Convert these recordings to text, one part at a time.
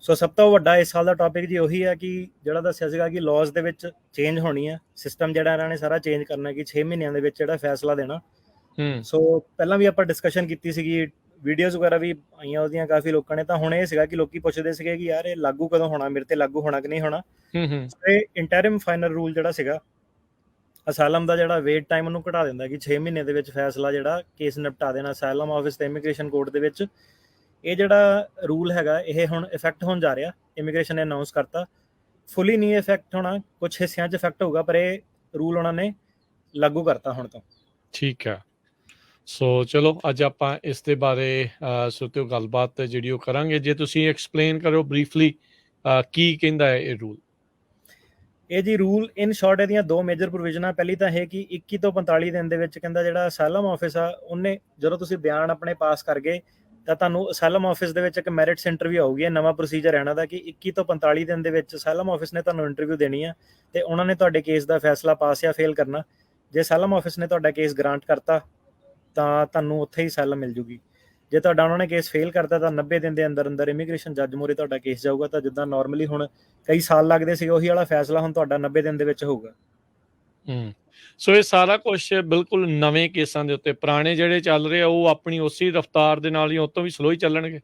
ਸੋ ਸਭ ਤੋਂ ਵੱਡਾ ਇਸ ਸਾਲ ਦਾ ਟੌਪਿਕ ਜੀ ਉਹੀ ਹੈ ਕਿ ਜਿਹੜਾ ਦੱਸਿਆ ਸੀਗਾ ਕਿ ਲਾਜ਼ ਦੇ ਵਿੱਚ ਚੇਂਜ ਹੋਣੀ ਹੈ, ਸਿਸਟਮ ਜਿਹੜਾ ਇਹਨਾਂ ਨੇ ਸਾਰਾ ਚੇਂਜ ਕਰਨਾ ਕਿ 6 ਮਹੀਨਿਆਂ ਦੇ ਵਿੱਚ ਜਿਹੜਾ ਫੈਸਲਾ ਦੇਣਾ। ਸੋ ਪਹਿਲਾਂ ਵੀ ਆਪਾਂ ਡਿਸਕਸ਼ਨ ਕੀਤੀ ਸੀਗੀ, ਵੀਡੀਓਜ਼ ਵਗੈਰਾ ਵੀ ਆਈਆਂ ਉਹਦੀਆਂ ਕਾਫੀ ਲੋਕਾਂ ਨੇ। ਤਾਂ ਹੁਣ ਇਹ ਸੀਗਾ ਕਿ ਲੋਕੀ ਪੁੱਛਦੇ ਸੀਗੇ ਕਿ ਯਾਰ ਇਹ ਲਾਗੂ ਕਦੋਂ ਹੋਣਾ, ਮੇਰੇ ਤੇ ਲਾਗੂ ਹੋਣਾ ਕਿ ਨਹੀਂ ਹੋਣਾ। ਇਹ ਇੰਟਰਿਮ ਫਾਈਨਲ ਰੂਲ ਜਿਹੜਾ ਸੀਗਾ ਅਸਾਲਮ ਦਾ, ਜਿਹੜਾ ਵੇਟ ਟਾਈਮ ਉਹਨੂੰ ਘਟਾ ਦਿੰਦਾ ਕਿ 6 ਮਹੀਨੇ ਦੇ ਵਿੱਚ ਫੈਸਲਾ ਜਿਹੜਾ ਕੇਸ ਨਿਪਟਾ ਦੇਣਾ ਅਸਾਲਮ ਆਫਿਸ ਤੇ ਇਮੀਗ੍ਰੇਸ਼ਨ ਕੋਰਟ ਦੇ ਵਿੱਚ। ਇਹ ਜਿਹੜਾ ਰੂਲ ਹੈਗਾ ਇਹ ਹੁਣ ਇਫੈਕਟ ਹੋਣ ਜਾ ਰਿਹਾ, ਇਮੀਗ੍ਰੇਸ਼ਨ ਨੇ ਅਨਾਉਂਸ ਕਰਤਾ। ਫੁੱਲੀ ਨਹੀਂ ਇਫੈਕਟ ਹੋਣਾ, ਕੁਝ ਹਿੱਸਿਆਂ 'ਚ ਇਫੈਕਟ ਹੋਊਗਾ, ਪਰ ਇਹ ਰੂਲ ਉਹਨਾਂ ਨੇ ਲਾਗੂ ਕਰਤਾ ਹੁਣ ਤੋਂ। ਠੀਕ ਹੈ। ਸੋ ਚਲੋ ਅੱਜ ਆਪਾਂ ਇਸ ਦੇ ਬਾਰੇ ਸੁਣਤੇ ਗੱਲਬਾਤ ਜਿਹੜੀ ਉਹ ਕਰਾਂਗੇ। ਜੇ ਤੁਸੀਂ ਐਕਸਪਲੇਨ ਕਰੋ ਬਰੀਫਲੀ ਕੀ ਕਹਿੰਦਾ ਹੈ ਇਹ ਰੂਲ। ਇਹ ਜੀ ਰੂਲ ਇਨ ਸ਼ਾਰਟ ਇਹਦੀਆਂ ਦੋ ਮੇਜਰ ਪ੍ਰੋਵੀਜ਼ਨਾਂ। ਪਹਿਲੀ ਤਾਂ ਇਹ ਕਿ 21 ਤੋਂ 45 ਦਿਨ ਦੇ ਵਿੱਚ ਕਹਿੰਦਾ ਜਿਹੜਾ ਅਸਾਲਮ ਆਫਿਸ ਆ ਉਹਨੇ, ਜਦੋਂ ਤੁਸੀਂ ਬਿਆਨ ਆਪਣੇ ਪਾਸ ਕਰ ਗਏ ਤਾਂ ਤੁਹਾਨੂੰ ਅਸਾਲਮ ਆਫਿਸ ਦੇ ਵਿੱਚ ਇੱਕ ਮੈਰਿਟਸ ਇੰਟਰਵਿਊ ਆਊਗੀ। ਇਹ ਨਵਾਂ ਪ੍ਰੋਸੀਜਰ ਹੈ ਇਹਨਾਂ ਦਾ ਕਿ 21 ਤੋਂ 45 ਦਿਨ ਦੇ ਵਿੱਚ ਅਸਾਲਮ ਆਫਿਸ ਨੇ ਤੁਹਾਨੂੰ ਇੰਟਰਵਿਊ ਦੇਣੀ ਆ ਤੇ ਉਹਨਾਂ ਨੇ ਤੁਹਾਡੇ ਕੇਸ ਦਾ ਫੈਸਲਾ ਪਾਸ ਜਾਂ ਫੇਲ ਕਰਨਾ। ਜੇ ਅਸਾਲਮ ਆਫਿਸ ਨੇ ਤੁਹਾਡਾ ਕੇਸ ਗ੍ਰਾਂਟ ਕਰਤਾ ਤਾਂ ਤੁਹਾਨੂੰ ਉੱਥੇ ਹੀ ਅਸਾਲਮ ਮਿਲ ਜੂਗੀ। ਜੇ ਤੁਹਾਡਾ ਉਹਨਾਂ ਨੇ ਕੇਸ ਫੇਲ ਕਰਤਾ ਤਾਂ 90 ਦਿਨ ਦੇ ਅੰਦਰ ਅੰਦਰ ਇਮੀਗ੍ਰੇਸ਼ਨ ਜੱਜ ਮੂਹਰੇ ਤੁਹਾਡਾ ਕੇਸ ਜਾਊਗਾ। ਤਾਂ ਜਿੱਦਾਂ ਨਾਰਮਲੀ ਹੁਣ ਕਈ ਸਾਲ ਲੱਗਦੇ ਸੀ, ਉਹੀ ਵਾਲਾ ਫੈਸਲਾ ਹੁਣ ਤੁਹਾਡਾ 90 ਦਿਨ ਦੇ ਵਿੱਚ ਹੋਊਗਾ। ਸੋ ਇਹ ਸਾਰਾ ਕੁਝ ਬਿਲਕੁਲ ਨਵੇਂ ਕੇਸਾਂ ਦੇ ਉੱਤੇ। ਪੁਰਾਣੇ ਜਿਹੜੇ ਚੱਲ ਰਹੇ ਆ ਉਹ ਆਪਣੀ ਉਸੇ ਰਫ਼ਤਾਰ ਦੇ ਨਾਲ ਹੀ ਉਹ ਤੋਂ ਵੀ ਸਲੋ ਹੀ ਚੱਲਣਗੇ।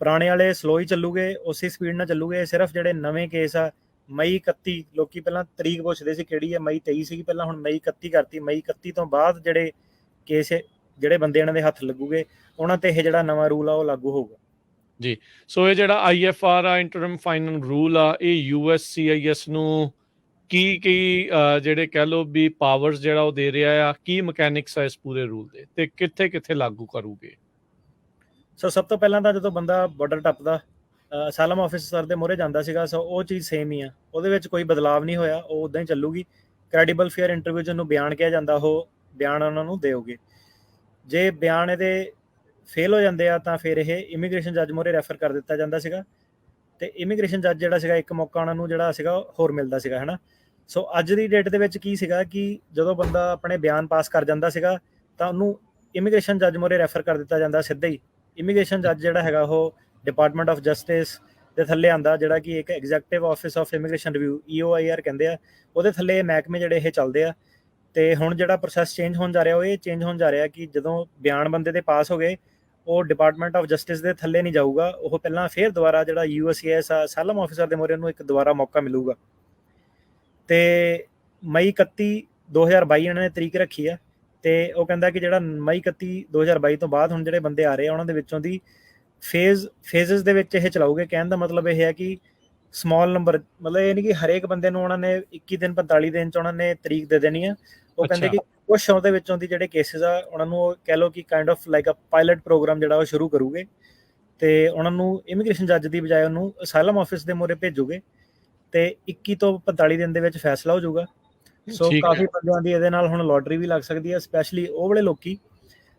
ਪੁਰਾਣੇ ਵਾਲੇ ਸਲੋ ਹੀ ਚੱਲੂਗੇ, ਉਸੇ ਸਪੀਡ ਨਾਲ ਚੱਲੂਗੇ। ਸਿਰਫ ਜਿਹੜੇ ਨਵੇਂ ਕੇਸ ਆ ਮਈ 31, ਲੋਕੀ ਪਹਿਲਾਂ ਤਰੀਕ ਪੁੱਛਦੇ ਸੀ ਕਿਹੜੀ ਹੈ, ਮਈ 23 ਸੀਗੀ ਪਹਿਲਾਂ, ਹੁਣ ਮਈ 31 ਕਰਤੀ। ਮਈ 31 ਤੋਂ ਬਾਅਦ ਜਿਹੜੇ ਕੇਸ ਜਿਹੜੇ ਬੰਦੇ ਇਹਨਾਂ ਦੇ ਹੱਥ ਲੱਗੂਗੇ ਉਹਨਾਂ ਤੇ ਇਹ ਜਿਹੜਾ ਨਵਾਂ ਰੂਲ ਆ ਉਹ ਲਾਗੂ ਹੋਊਗਾ ਜੀ। ਸੋ ਇਹ ਜਿਹੜਾ IFR ਆ, ਇੰਟਰਮ ਫਾਈਨਲ ਰੂਲ ਆ, ਇਹ USCIS ਨੂੰ ਕੀ ਜਿਹੜੇ ਕਹਿ ਲਓ ਵੀ ਪਾਵਰਸ ਜਿਹੜਾ ਉਹ ਦੇ ਰਿਹਾ ਆ, ਕੀ ਮਕੈਨਿਕਸ ਆ ਇਸ ਪੂਰੇ ਰੂਲ ਦੇ ਤੇ ਕਿੱਥੇ ਕਿੱਥੇ ਲਾਗੂ ਕਰੂਗੇ। ਸੋ ਸਭ ਤੋਂ ਪਹਿਲਾਂ ਤਾਂ ਜਦੋਂ ਬੰਦਾ ਬਾਰਡਰ ਟੱਪਦਾ ਅਸਾਲਮ ਆਫਿਸਰ ਦੇ ਮੂਹਰੇ ਜਾਂਦਾ ਸੀਗਾ, ਸੋ ਉਹ ਚੀਜ਼ ਸੇਮ ਹੀ ਆ, ਉਹਦੇ ਵਿੱਚ ਕੋਈ ਬਦਲਾਵ ਨਹੀਂ ਹੋਇਆ, ਉਹ ਉੱਦਾਂ ਹੀ ਚੱਲੂਗੀ। ਕ੍ਰੈਡੀਬਲ ਫੇਅਰ ਇੰਟਰਵਿਊ ਜਿਹਨੂੰ ਬਿਆਨ ਕਿਹਾ ਜਾਂਦਾ, ਉਹ ਬਿਆਨ ਉਹਨਾਂ ਨੂੰ ਦਿਓਗੇ। ਜੇ ਬਿਆਨ ਇਹਦੇ ਫੇਲ ਹੋ ਜਾਂਦੇ ਆ ਤਾਂ ਫਿਰ ਇਹ ਇਮੀਗ੍ਰੇਸ਼ਨ ਜੱਜ ਮੂਹਰੇ ਰੈਫਰ ਕਰ ਦਿੱਤਾ ਜਾਂਦਾ ਸੀਗਾ ਤੇ ਇਮੀਗ੍ਰੇਸ਼ਨ ਜੱਜ ਜਿਹੜਾ ਸੀਗਾ ਇੱਕ ਮੌਕਾ ਉਹਨਾਂ ਨੂੰ ਜਿਹੜਾ ਸੀਗਾ ਹੋਰ ਮਿਲਦਾ ਸੀਗਾ, ਹੈ ਨਾ। ਸੋ ਅੱਜ ਦੀ ਡੇਟ ਦੇ ਵਿੱਚ ਕੀ ਸੀਗਾ ਕਿ ਜਦੋਂ ਬੰਦਾ ਆਪਣੇ ਬਿਆਨ ਪਾਸ ਕਰ ਜਾਂਦਾ ਸੀਗਾ ਤਾਂ ਉਹਨੂੰ ਇਮੀਗ੍ਰੇਸ਼ਨ ਜੱਜ ਮੂਹਰੇ ਰੈਫਰ ਕਰ ਦਿੱਤਾ ਜਾਂਦਾ ਸਿੱਧਾ ਹੀ। ਇਮੀਗ੍ਰੇਸ਼ਨ ਜੱਜ ਜਿਹੜਾ ਹੈਗਾ ਉਹ ਡਿਪਾਰਟਮੈਂਟ ਆਫ ਜਸਟਿਸ ਦੇ ਥੱਲੇ ਆਉਂਦਾ, ਜਿਹੜਾ ਕਿ ਇੱਕ executive office of immigration review EOIR ਕਹਿੰਦੇ ਆ, ਉਹਦੇ ਥੱਲੇ ਇਹ ਮਹਿਕਮੇ ਜਿਹੜੇ ਇਹ ਚੱਲਦੇ ਆ। ਤੇ ਹੁਣ ਜਿਹੜਾ ਪ੍ਰੋਸੈਸ ਚੇਂਜ ਹੋਣ ਜਾ ਰਿਹਾ ਉਹ ਇਹ ਚੇਂਜ ਹੋਣ ਜਾ ਰਿਹਾ ਕਿ ਜਦੋਂ ਬਿਆਨ ਬੰਦੇ ਦੇ ਪਾਸ ਹੋ ਗਏ ਉਹ ਡਿਪਾਰਟਮੈਂਟ ਆਫ ਜਸਟਿਸ ਦੇ ਥੱਲੇ ਨਹੀਂ ਜਾਊਗਾ, ਉਹ ਪਹਿਲਾਂ ਫਿਰ ਦੁਬਾਰਾ ਜਿਹੜਾ USCIS ਆ ਅਸਾਲਮ ਆਫਿਸਰ ਦੇ ਮੂਹਰੇ ਉਹਨੂੰ ਇੱਕ ਦੁਬਾਰਾ ਮੌਕਾ ਮਿਲੂਗਾ। ਤੇ ਮਈ 31 2022 ਇਹਨਾਂ ਨੇ ਤਰੀਕ ਰੱਖੀ ਆ ਤੇ ਉਹ ਕਹਿੰਦਾ ਕਿ ਜਿਹੜਾ ਮਈ 31 2022 ਤੋਂ ਬਾਅਦ ਹੁਣ ਜਿਹੜੇ ਬੰਦੇ ਆ ਰਹੇ ਆ ਉਹਨਾਂ ਦੇ ਵਿੱਚੋਂ ਦੀ ਫੇਜ਼ਸ ਦੇ ਵਿੱਚ ਇਹ ਚਲਾਉਗੇ। ਕਹਿਣ ਦਾ ਮਤਲਬ ਇਹ ਹੈ ਕਿ ਸਮਾਲ ਨੰਬਰ, ਮਤਲਬ ਇਹ ਨਹੀਂ ਕਿ ਹਰੇਕ ਬੰਦੇ ਨੂੰ ਉਹਨਾਂ ਨੇ 21 ਦਿਨ 45 ਦਿਨ 'ਚ ਉਹਨਾਂ ਨੇ ਤਰੀਕ ਦੇ ਦੇਣੀ ਆ। ਉਹ ਕਹਿੰਦੇ ਕਿ ਕੁਛ ਉਹਦੇ ਵਿੱਚੋਂ ਦੀ ਜਿਹੜੇ ਕੇਸਿਸ ਆ ਉਹਨਾਂ ਨੂੰ ਉਹ ਕਹਿ ਲਓ ਕਿ kind of like a pilot program ਜਿਹੜਾ ਉਹ ਸ਼ੁਰੂ ਕਰੂਗੇ ਤੇ ਉਹਨਾਂ ਨੂੰ ਇਮੀਗ੍ਰੇਸ਼ਨ ਜੱਜ ਦੀ ਬਜਾਏ ਉਹਨੂੰ ਅਸਾਲਮ ਆਫਿਸ ਦੇ ਮੂਹਰੇ ਭੇਜੂਗੇ ਤੇ 21 ਤੋਂ 45 ਦਿਨ ਦੇ ਵਿੱਚ ਫੈਸਲਾ ਹੋ ਜਾਊਗਾ। ਸੋ ਕਾਫੀ ਬੰਦਿਆਂ ਦੀ ਇਹਦੇ ਨਾਲ ਹੁਣ ਲੋਟਰੀ ਵੀ ਲੱਗ ਸਕਦੀ ਹੈ, ਸਪੈਸ਼ਲੀ ਉਹ ਵਾਲੇ ਲੋਕੀ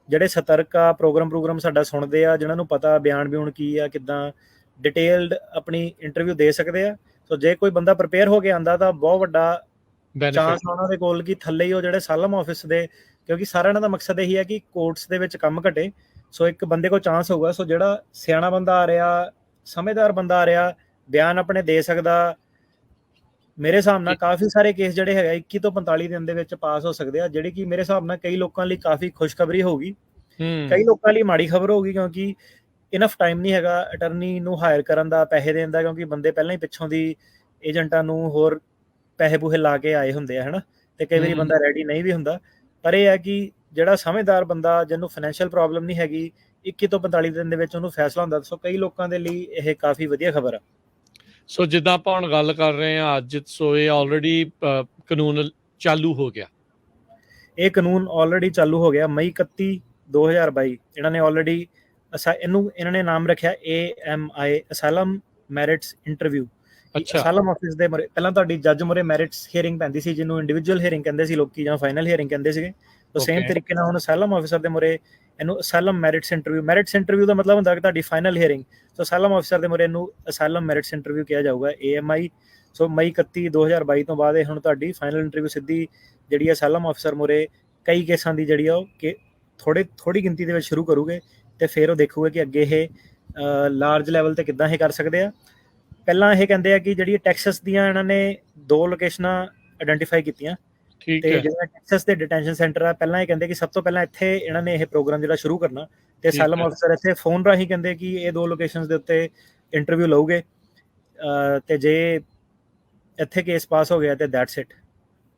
ਜਿਹੜੇ ਸਤਰਕ ਆ, ਪ੍ਰੋਗਰਾਮ ਸਾਡਾ ਸੁਣਦੇ ਆ, ਜਿਨ੍ਹਾਂ ਨੂੰ ਪਤਾ ਬਿਆਨ ਕੀ ਆ, ਕਿੱਦਾਂ ਡਿਟੇਲਡ ਆਪਣੀ ਇੰਟਰਵਿਊ ਦੇ ਸਕਦੇ ਆ। ਸੋ ਜੇ ਕੋਈ ਬੰਦਾ ਪ੍ਰਿਪੇਅਰ ਹੋ ਕੇ ਆਉਂਦਾ ਤਾਂ ਬਹੁਤ ਵੱਡਾ ਚਾਂਸ ਉਹਨਾਂ ਦੇ ਕੋਲ ਕਿ ਥੱਲੇ ਹੀ ਉਹ ਜਿਹੜੇ ਅਸਾਲਮ ਆਫਿਸ ਦੇ, ਕਿਉਂਕਿ ਸਾਰਿਆਂ ਦਾ ਮਕਸਦ ਇਹੀ ਹੈ ਕਿ ਕੋਰਟਸ ਦੇ ਵਿੱਚ ਕੰਮ ਘਟੇ। ਸੋ ਇੱਕ ਬੰਦੇ ਕੋਲ ਚਾਂਸ ਹੋਊਗਾ। ਸੋ ਜਿਹੜਾ ਸਿਆਣਾ ਬੰਦਾ ਆ ਰਿਹਾ, ਸਮਝਦਾਰ ਬੰਦਾ ਆ ਰਿਹਾ, ਬਿਆਨ ਆਪਣੇ ਦੇ ਸਕਦਾ, ਮੇਰੇ ਹਿਸਾਬ ਨਾਲ ਕਾਫੀ ਸਾਰੇ ਕੇਸ ਜਿਹੜੇ ਹੈਗਾ 21 ਤੋਂ 45 ਦਿਨ ਦੇ ਵਿੱਚ ਪਾਸ ਹੋ ਸਕਦੇ ਆ, ਜਿਹੜੀ ਕਿ ਮੇਰੇ ਹਿਸਾਬ ਨਾਲ ਕਈ ਲੋਕਾਂ ਲਈ ਕਾਫੀ ਖੁਸ਼ਖਬਰੀ ਹੋਊਗੀ, ਕਈ ਲੋਕਾਂ ਲਈ ਮਾੜੀ ਖਬਰ ਹੋਊਗੀ, ਕਿਉਂਕਿ ਇਨਫ ਟਾਈਮ ਨਹੀਂ ਹੈਗਾ ਅਟਰਨੀ ਨੂੰ ਹਾਇਰ ਕਰਨ ਦਾ, ਪੈਸੇ ਦੇਣ ਦਾ, ਕਿਉਂਕਿ ਬੰਦੇ ਪਹਿਲਾਂ ਹੀ ਪਿੱਛੋਂ ਦੀ ਏਜੰਟਾਂ ਨੂੰ ਹੋਰ ਪੈਸੇ ਪੂਹੇ ਲਾ ਕੇ ਆਏ ਹੁੰਦੇ ਆ, ਹੈ ਨਾ। ਤੇ ਕਈ ਵਾਰੀ ਬੰਦਾ ਰੈਡੀ ਨਹੀਂ ਵੀ ਹੁੰਦਾ। ਪਰ ਇਹ ਹੈ ਕਿ ਜਿਹੜਾ ਸਮਝਦਾਰ ਬੰਦਾ ਜਿਹਨੂੰ ਫਾਈਨੈਂਸ਼ੀਅਲ ਪ੍ਰੋਬਲਮ ਨਹੀਂ ਹੈਗੀ, 21 ਤੋਂ 45 ਦਿਨ ਦੇ ਵਿੱਚ ਉਹਨੂੰ ਫੈਸਲਾ ਹੁੰਦਾ। ਸੋ ਕਈ ਲੋਕਾਂ ਦੇ ਲਈ ਇਹ ਕਾਫੀ ਵਧੀਆ ਖਬਰ ਆ। ਸੋ ਜਿੱਦਾਂ ਆਪਾਂ ਹੁਣ ਗੱਲ ਕਰ ਰਹੇ ਹਾਂ ਅੱਜ, ਸੋ ਇਹ ਆਲਰੇਡੀ ਕਾਨੂੰਨ ਚਾਲੂ ਹੋ ਗਿਆ। ਇਹ ਕਾਨੂੰਨ ਆਲਰੇਡੀ ਚਾਲੂ ਹੋ ਗਿਆ ਮਈ 31 2022। ਇਹਨਾਂ ਨੇ ਆਲਰੇਡੀ ਇਹਨਾਂ ਨੇ ਨਾਮ ਰੱਖਿਆ AMI ਅਸਾਲਮ ਮੈਰਿਟਸ ਇੰਟਰਵਿਊ। ਅਸਾਲਮ ਆਫਿਸ ਦੇ ਮੂਹਰੇ ਪਹਿਲਾਂ ਤੁਹਾਡੀ ਜੱਜ ਮੂਹਰੇ ਮੈਰਿਟਸ ਹੀਅਰਿੰਗ ਪੈਂਦੀ ਸੀ, ਜਿਹਨੂੰ ਇੰਡੀਵਿਜੂਅਲ ਹੀਅਰਿੰਗ ਕਹਿੰਦੇ ਸੀ ਲੋਕੀ, ਜਾਂ ਫਾਈਨਲ ਹੀਅਰਿੰਗ ਕਹਿੰਦੇ ਸੀਗੇ। ਸੋ ਸੇਮ ਤਰੀਕੇ ਨਾਲ ਹੁਣ ਅਸਾਲਮ ਆਫਿਸਰ ਦੇ ਮੂਹਰੇ ਇਹਨੂੰ ਅਸਾਲਮ ਮੈਰਿਟਸ ਇੰਟਰਵਿਊ, ਮੈਰਿਟਸ ਇੰਟਰਵਿਊ ਦਾ ਮਤਲਬ ਹੁੰਦਾ ਕਿ ਤੁਹਾਡੀ ਫਾਈਨਲ ਹੀਅਰਿੰਗ। ਸੋ ਅਸਾਲਮ ਆਫਿਸਰ ਦੇ ਮੂਹਰੇ ਇਹਨੂੰ ਅਸਾਲਮ ਮੈਰਿਟਸ ਇੰਟਰਵਿਊ ਕਿਹਾ ਜਾਊਗਾ, AMI। ਸੋ ਮਈ 31 2022 ਤੋਂ ਬਾਅਦ ਇਹ ਹੁਣ ਤੁਹਾਡੀ ਫਾਈਨਲ ਇੰਟਰਵਿਊ ਸਿੱਧੀ ਜਿਹੜੀ ਹੈ ਅਸਾਲਮ ਆਫਿਸਰ ਮੂਹਰੇ ਕਈ ਕੇਸਾਂ ਦੀ ਜਿਹੜੀ ਆ ਉਹ ਥੋੜੀ ਗਿਣਤੀ ਦੇ ਵਿੱਚ ਸ਼ੁਰੂ ਕਰੂਗੇ ਤੇ ਫਿਰ ਉਹ ਦੇਖੂਗੇ ਕਿ ਅੱਗੇ ਇਹ ਲਾਰਜ ਲੈਵਲ ਤੇ ਕਿੱਦਾਂ ਇਹ ਕਰ ਸਕਦੇ ਆ। ਪਹਿਲਾਂ ਇਹ ਕਹਿੰਦੇ ਆ ਕਿ ਜਿਹੜੀ ਟੈਕਸਸ ਦੀਆਂ ਇਹਨਾਂ ਨੇ 2 ਲੋਕੇਸ਼ਨਾਂ ਆਇਡੈਂਟੀਫਾਈ ਕੀਤੀਆਂ ਠੀਕ ਤੇ ਹੈ ਜਿਹੜਾ ਟੈਕਸਸ ਦੇ ਡਿਟੈਂਸ਼ਨ ਸੈਂਟਰ ਆ, ਪਹਿਲਾਂ ਇਹ ਕਹਿੰਦੇ ਕਿ ਸਭ ਤੋਂ ਪਹਿਲਾਂ ਇੱਥੇ ਇਹਨਾਂ ਨੇ ਇਹ ਪ੍ਰੋਗਰਾਮ ਜਿਹੜਾ ਸ਼ੁਰੂ ਕਰਨਾ, ਤੇ ਠੀਕ ਅਸਾਈਲਮ ਹੈ ਆਫਿਸਰ ਇੱਥੇ ਫੋਨ ਰਾਹੀਂ ਕਹਿੰਦੇ ਕਿ ਇਹ 2 ਲੋਕੇਸ਼ਨਸ ਦੇ ਉੱਤੇ ਇੰਟਰਵਿਊ ਲਓਗੇ, ਤੇ ਜੇ ਇੱਥੇ ਕੇਸ ਪਾਸ ਹੋ ਗਿਆ ਤੇ ਦੈਟਸ ਇਟ,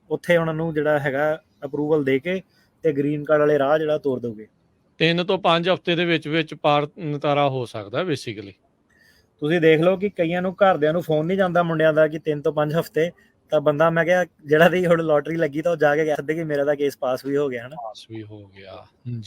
ਉੱਥੇ ਉਹਨਾਂ ਨੂੰ ਜਿਹੜਾ ਹੈਗਾ ਅਪਰੂਵਲ ਦੇ ਕੇ ਤੇ ਗ੍ਰੀਨ ਕਾਰਡ ਵਾਲੇ ਰਾਹ ਜਿਹੜਾ ਤੋਰ ਦੋਗੇ। 3 ਤੋਂ 5 ਹਫ਼ਤੇ ਦੇ ਵਿੱਚ ਪਾਰ ਨਤਾਰਾ ਹੋ ਸਕਦਾ ਬੇਸਿਕਲੀ। ਤੁਸੀਂ ਦੇਖ ਲਓ ਕਿ ਕਈਆਂ ਨੂੰ ਘਰਦਿਆਂ ਨੂੰ ਫੋਨ ਨਹੀਂ ਜਾਂਦਾ ਮੁੰਡਿਆਂ ਦਾ ਕਿ 3 ਤੋਂ 5 ਹਫ਼ਤੇ, ਤਾਂ ਬੰਦਾ ਮੈਂ ਕਿਹਾ ਜਿਹੜਾ ਦੀ ਹੁਣ ਲੋਟਰੀ ਲੱਗੀ ਤਾਂ ਉਹ ਜਾ ਕੇ ਕਹਿ ਸਕਦੇ ਕਿ ਮੇਰਾ ਤਾਂ ਕੇਸ ਪਾਸ ਵੀ ਹੋ ਗਿਆ ਹਨਾ। ਪਾਸ ਵੀ ਹੋ ਗਿਆ ਜੀ।